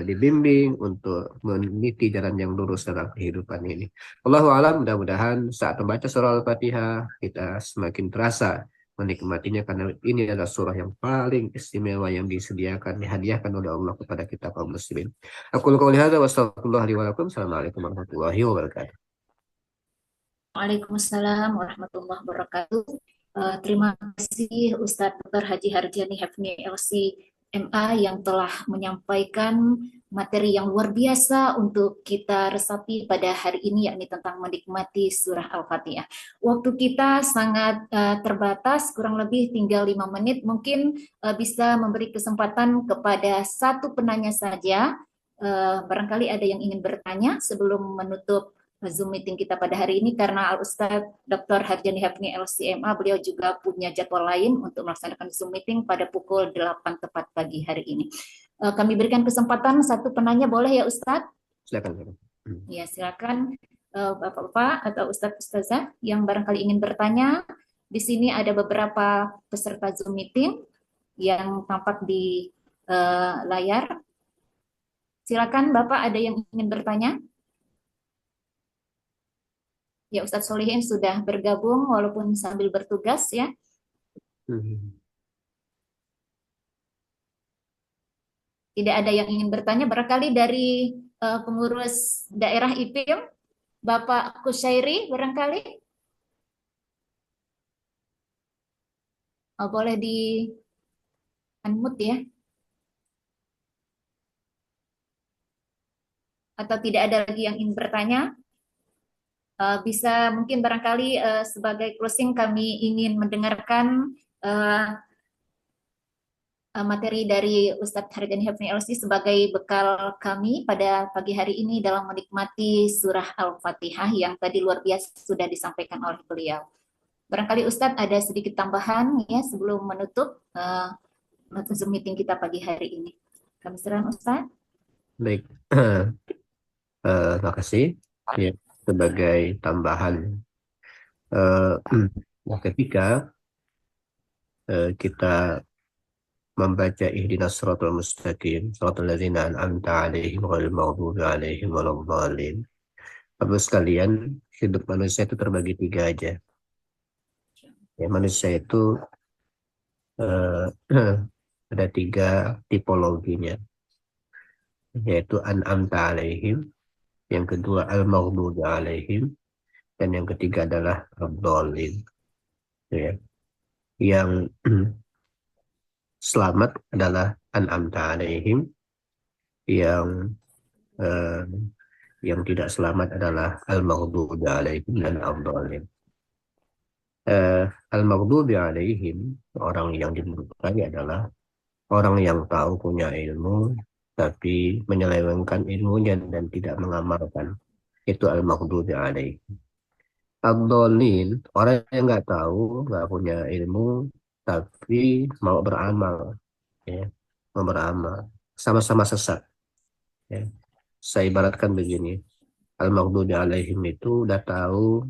dibimbing untuk meniti jalan yang lurus dalam kehidupan ini. Allahu a'lam, mudah-mudahan saat membaca surah Al-Fatihah kita semakin terasa menikmatinya, karena ini adalah surah yang paling istimewa yang dihadiahkan oleh Allah kepada kita kaum muslimin. Aku qouli hadza wa astaghfirullahi wa lakum. Assalamualaikum warahmatullahi wabarakatuh. Waalaikumsalam warahmatullahi wabarakatuh. Terima kasih Ustadz Dr. Haji Harjani Hefni LC MA yang telah menyampaikan materi yang luar biasa untuk kita resapi pada hari ini, yakni tentang menikmati surah Al-Fatihah. Waktu kita sangat terbatas, kurang lebih tinggal 5 menit. Mungkin bisa memberi kesempatan kepada satu penanya saja. Barangkali ada yang ingin bertanya sebelum menutup Zoom meeting kita pada hari ini karena Al-Ustadz Dr. Harjani Hafni LCMA, beliau juga punya jadwal lain untuk melaksanakan Zoom meeting pada pukul 8 tepat pagi hari ini. Kami berikan kesempatan satu penanya, boleh ya Ustadz? Silakan. Ya, silakan Bapak-bapak atau Ustadz-Ustazah yang barangkali ingin bertanya. Di sini ada beberapa peserta Zoom meeting yang tampak di layar. Silakan Bapak, ada yang ingin bertanya? Ya, Ustadz Solihin sudah bergabung walaupun sambil bertugas ya. Tidak ada yang ingin bertanya, barangkali dari pengurus daerah IPIM, Bapak Kusyairi barangkali. Boleh di unmute ya. Atau tidak ada lagi yang ingin bertanya? Bisa mungkin barangkali sebagai closing kami ingin mendengarkan materi dari Ustadz Harjani Hafni LC sebagai bekal kami pada pagi hari ini dalam menikmati surah Al-Fatihah yang tadi luar biasa sudah disampaikan oleh beliau. Barangkali Ustadz ada sedikit tambahan ya sebelum menutup Zoom meeting kita pagi hari ini. Kami serahkan Ustadz. Baik, terima kasih. Ya, sebagai tambahan, ketika kita membaca ihdinas siratal mustaqim, siratal ladzina an'amta 'alaihim ghairil maghdubi 'alaihim waladdallin. Bapak sekalian, hidup manusia itu terbagi 3 aja. Ya, manusia itu ada 3 tipologinya, yaitu an'amta 'alaihim, yang kedua al-maghdubi 'alaihim, dan yang ketiga adalah ad-dallin. Ya. Yang selamat adalah an'amta 'alaihim, yang tidak selamat adalah al-maghdubi 'alaihim dan ad-dallin. Al-maghdubi 'alaihim, orang yang dimurkai adalah orang yang tahu punya ilmu tapi menyelewengkan ilmunya dan tidak mengamalkan. Itu al-maghdubi 'alaihim. Ad-dallin, orang yang nggak tahu, nggak punya ilmu tapi mau beramal, ya, mau beramal, sama-sama sesat. Ya. Saya ibaratkan begini, al-maghdubi 'alaihim itu udah tahu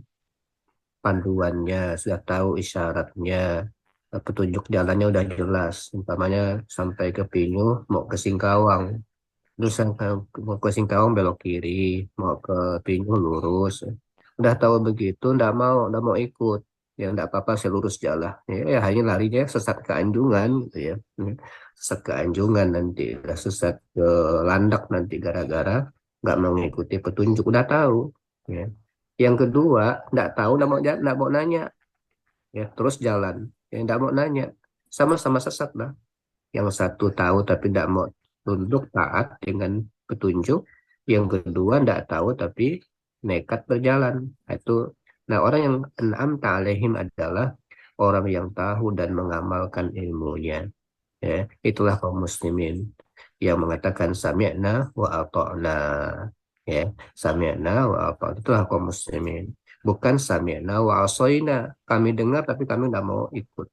panduannya, sudah tahu isyaratnya, petunjuk jalannya udah jelas. Umpamanya sampai ke Pinuh mau ke Singkawang, terus mau ke Singkawang belok kiri, mau ke Pinuh lurus. Udah tahu begitu, nggak mau ikut. Ya nggak apa-apa, saya lurus jalan. Ya hanya larinya sesat ke Anjungan, gitu ya. Sesat ke Anjungan nanti, sesat ke Landak nanti gara-gara nggak mau mengikuti petunjuk. Udah tahu. Ya. Yang kedua, nggak tahu, nggak mau nanya. Ya, terus jalan. Yang nggak mau nanya, sama-sama sesat lah. Yang satu tahu tapi nggak mau tunduk taat dengan petunjuk. Yang kedua nggak tahu tapi nekat berjalan. Nah, orang yang an'amta 'alaihim adalah orang yang tahu dan mengamalkan ilmunya. Ya, itulah kaum muslimin yang mengatakan sami'na wa ata'na. Ya, sami'na wa ata'na, itulah kaum muslimin. Bukan sami'na wa asoina, kami dengar tapi kami tidak mau ikut.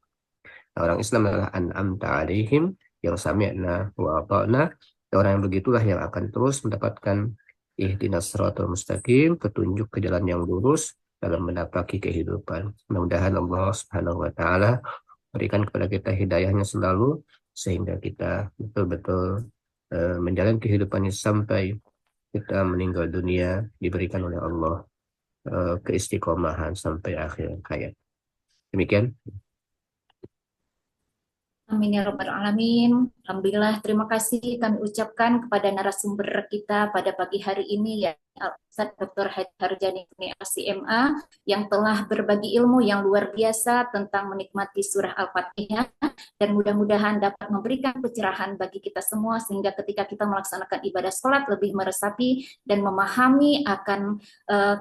Nah, orang Islam adalah an'amta 'alaihim, yang sami'na wa ata'na. Orang yang begitulah yang akan terus mendapatkan ihdinas siratal mustaqim, petunjuk ke jalan yang lurus dalam mendapati kehidupan. Mudah-mudahan Allah Subhanahu wa taala berikan kepada kita hidayahnya selalu sehingga kita betul-betul menjalani kehidupannya sampai kita meninggal dunia, diberikan oleh Allah keistiqomahan sampai akhir hayat. Demikian. Amin ya rabbal alamin. Alhamdulillah, terima kasih kami ucapkan kepada narasumber kita pada pagi hari ini, ya Ustadz Dr. Harjani LCMA, yang telah berbagi ilmu yang luar biasa tentang menikmati surah Al-Fatihah, dan mudah-mudahan dapat memberikan pencerahan bagi kita semua sehingga ketika kita melaksanakan ibadah sholat lebih meresapi dan memahami akan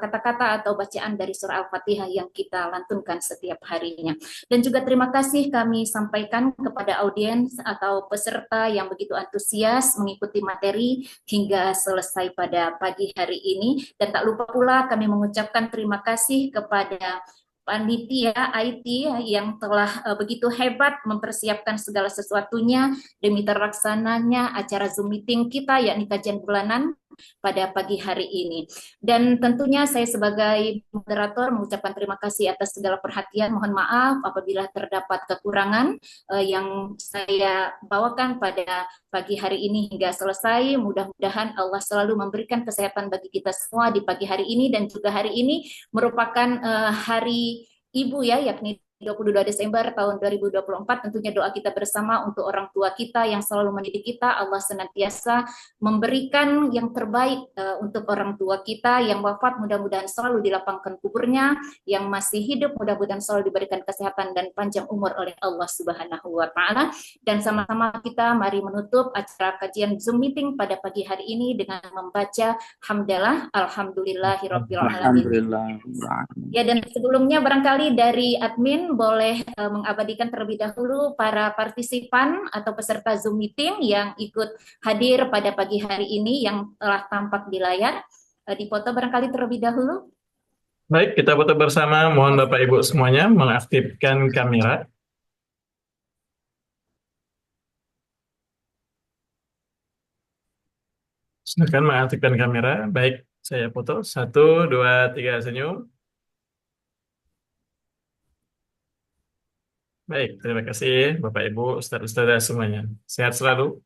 kata-kata atau bacaan dari surah Al-Fatihah yang kita lantunkan setiap harinya. Dan juga terima kasih kami sampaikan kepada audiens atau peserta yang begitu antusias mengikuti materi hingga selesai pada pagi hari ini. Dan tak lupa pula kami mengucapkan terima kasih kepada panitia IT yang telah begitu hebat mempersiapkan segala sesuatunya demi terlaksananya acara Zoom meeting kita, yakni kajian bulanan pada pagi hari ini. Dan tentunya saya sebagai moderator mengucapkan terima kasih atas segala perhatian. Mohon maaf apabila terdapat kekurangan yang saya bawakan pada pagi hari ini hingga selesai. Mudah-mudahan Allah selalu memberikan kesehatan bagi kita semua di pagi hari ini, dan juga hari ini merupakan hari Ibu ya, yakni 22 Desember tahun 2024. Tentunya doa kita bersama untuk orang tua kita yang selalu mendidik kita. Allah senantiasa memberikan yang terbaik untuk orang tua kita yang wafat, mudah-mudahan selalu dilapangkan kuburnya, yang masih hidup mudah-mudahan selalu diberikan kesehatan dan panjang umur oleh Allah Subhanahu wa taala. Dan sama-sama kita mari menutup acara kajian Zoom meeting pada pagi hari ini dengan membaca hamdalah alhamdulillahirabbil alamin. Alhamdulillah. Ya, dan sebelumnya barangkali dari admin boleh mengabadikan terlebih dahulu para partisipan atau peserta Zoom meeting yang ikut hadir pada pagi hari ini yang telah tampak di layar. Dipoto barangkali terlebih dahulu. Baik, kita foto bersama. Mohon Bapak Ibu semuanya mengaktifkan kamera. Silakan mengaktifkan kamera. Baik, saya foto. 1, 2, 3, senyum. Baik, terima kasih Bapak Ibu, Ustaz-Ustazah semuanya. Sehat selalu.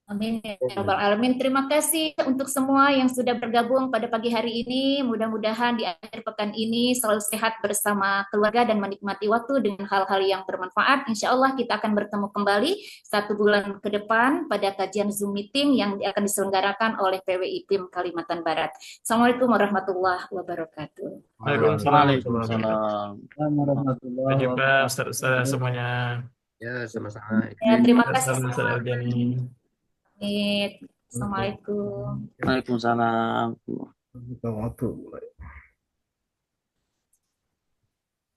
Amin ya rabbal alamin. Terima kasih untuk semua yang sudah bergabung pada pagi hari ini. Mudah-mudahan di akhir pekan ini selalu sehat bersama keluarga dan menikmati waktu dengan hal-hal yang bermanfaat. Insya Allah kita akan bertemu kembali 1 bulan ke depan pada kajian Zoom meeting yang akan diselenggarakan oleh PWI PIM Kalimantan Barat. Assalamualaikum warahmatullahi wabarakatuh. Waalaikumsalam. Sampai jumpa Ustaz-Ustazah semuanya. Ya, sama-sama. Ya, terima kasih Ustaz semua. Aljani. Assalamualaikum. Waalaikumsalam. Warahmatullahi wabarakatuh.